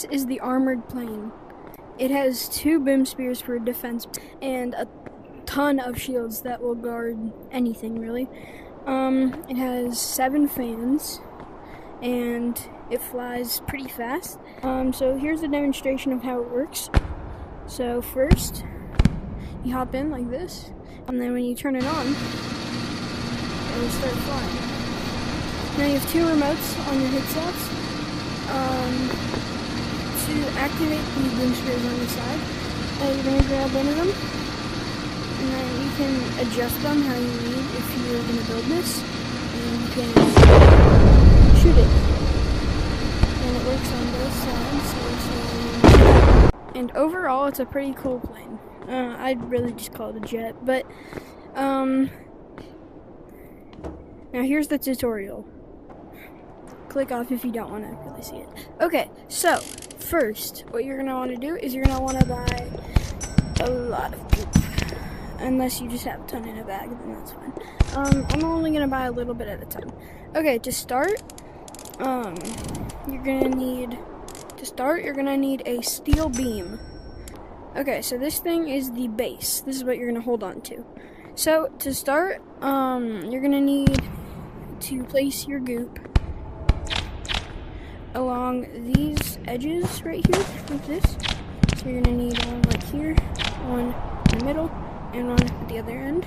this is the armored plane. It has 2 BIM spears for defense and a ton of shields that will guard anything, really. It has 7 fans, and it flies pretty fast. So here's a demonstration of how it works. So first, you hop in like this, and then when you turn it on, it will start flying. Now you have 2 remotes on your headsets. To activate the BIM spears on the side, you're going to grab one of them, and then you can adjust them how you need if you're going to build this, and you can shoot it. And it works on both sides. And overall, it's a pretty cool plane. I'd really just call it a jet, but now here's the tutorial. Click off if you don't want to really see it. Okay, so first, what you're going to want to do is you're going to want to buy a lot of goop. Unless you just have a ton in a bag, then that's fine. I'm only going to buy a little bit at a time. Okay, to start, you're going to need a steel beam. Okay, so this thing is the base. This is what you're going to hold on to. So, to start, you're going to need to place your goop along these edges right here, like this. So you're going to need one like here, one in the middle, and one at the other end.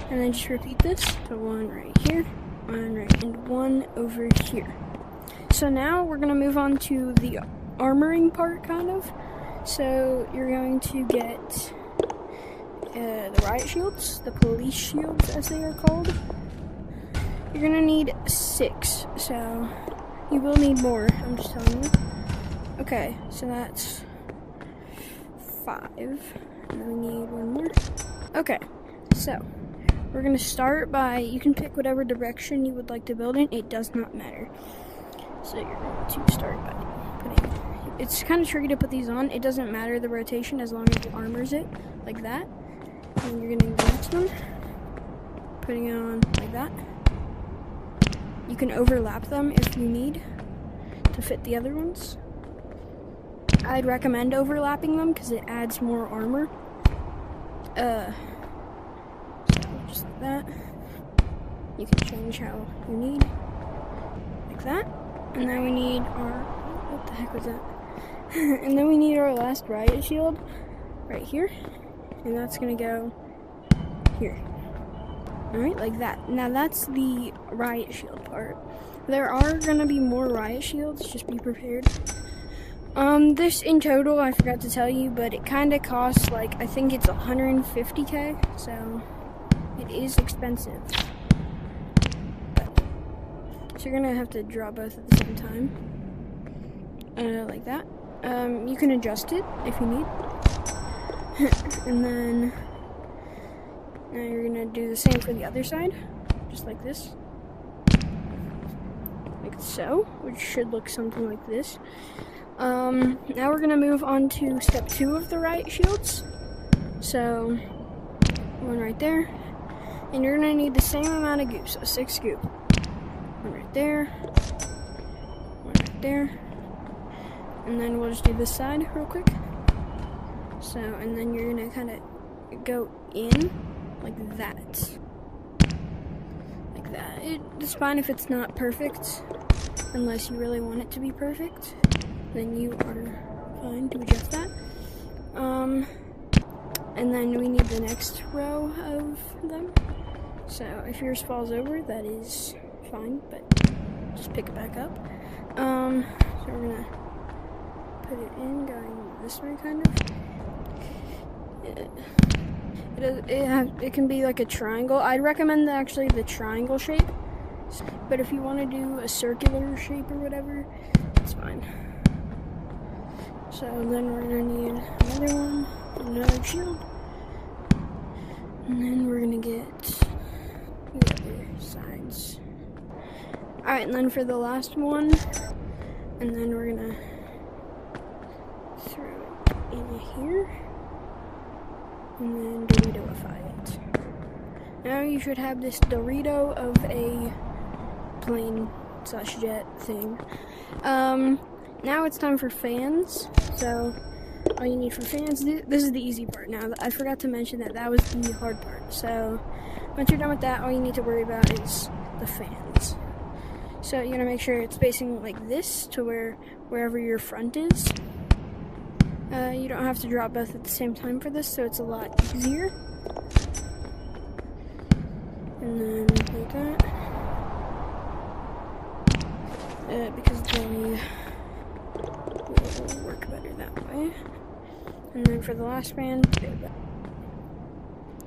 And then just repeat this. So one right here, one right, and one over here. So now we're going to move on to the armoring part, kind of. So you're going to get the riot shields, the police shields as they are called. You're going to need 6, so you will need more, I'm just telling you. Okay, so that's 5. And then we need one more. Okay, so we're going to start by, you can pick whatever direction you would like to build in. It does not matter. So you're going to start by putting, it's kind of tricky to put these on. It doesn't matter the rotation as long as it armors it, like that. And you're going to go next one, putting it on like that. You can overlap them if you need to fit the other ones. I'd recommend overlapping them because it adds more armor. So just like that. You can change how you need, like that. And then we need our, what the heck was that? And then we need our last riot shield right here, and that's gonna go here. Alright, like that. Now that's the riot shield part. There are gonna be more riot shields, just be prepared. This in total, I forgot to tell you, but it kinda costs like, I think it's 150k, so it is expensive. So you're gonna have to draw both at the same time. Like that. You can adjust it if you need. And then now you're gonna do the same for the other side, just like this. Like so, which should look something like this. Now we're gonna move on to step 2 of the riot shields. So, one right there. And you're gonna need the same amount of goop, so 6 goop. One right there. One right there. And then we'll just do this side real quick. So, and then you're gonna kind of go in like that. Like that. It's fine if it's not perfect, unless you really want it to be perfect. Then you are fine to adjust that. And then we need the next row of them. So if yours falls over, that is fine, but just pick it back up. So we're gonna put it in, going this way, kind of. It can be like a triangle. I'd recommend actually the triangle shape, but if you want to do a circular shape or whatever, it's fine. So then we're gonna need another one, another shield, and then we're gonna get the other sides. Alright, and then for the last one, and then we're gonna throw it in here, and then Dorito-ify it. Now you should have this Dorito of a plane/jet thing. now it's time for fans. So all you need for fans, this is the easy part. Now, I forgot to mention that was the hard part. So once you're done with that, all you need to worry about is the fans. So you're gonna make sure it's facing like this to wherever your front is. You don't have to drop both at the same time for this, so it's a lot easier. And then like that. Because they will work better that way. And then for the last fan,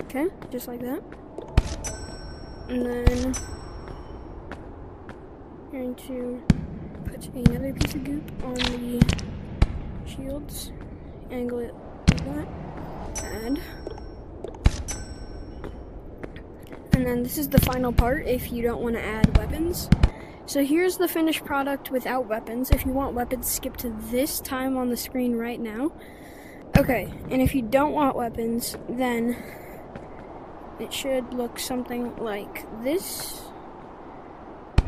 okay, just like that. And then you're going to put another piece of goop on the shields, angle it like that, add. And then this is the final part if you don't want to add weapons. So here's the finished product without weapons. If you want weapons, skip to this time on the screen right now. Okay, and if you don't want weapons, then it should look something like this.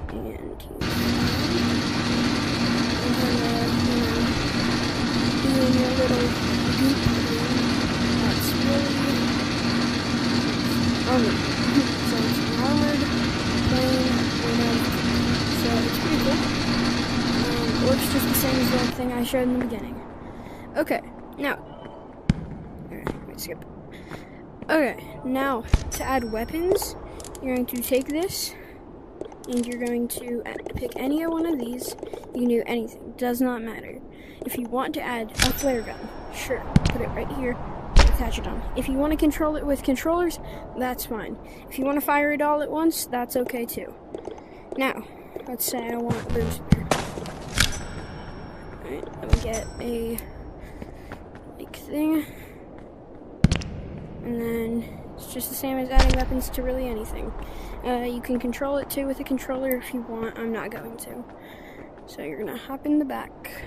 And then, doing your little goop. That's really armored. So it's armored, plain, whatever. So it's pretty cool. It looks just the same as the thing I showed in the beginning. Okay, now. Alright, wait, skip. Okay, now to add weapons, you're going to take this and you're going to pick any one of these. You can do anything, does not matter. If you want to add a flare gun, sure, put it right here, attach it on. If you want to control it with controllers, that's fine. If you want to fire it all at once, that's okay too. Now, let's say I want boom spear. Alright, let me get a like thing. And then it's just the same as adding weapons to really anything. You can control it too with a controller if you want. I'm not going to. So you're gonna hop in the back.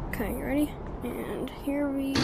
Okay, you ready? And here we go.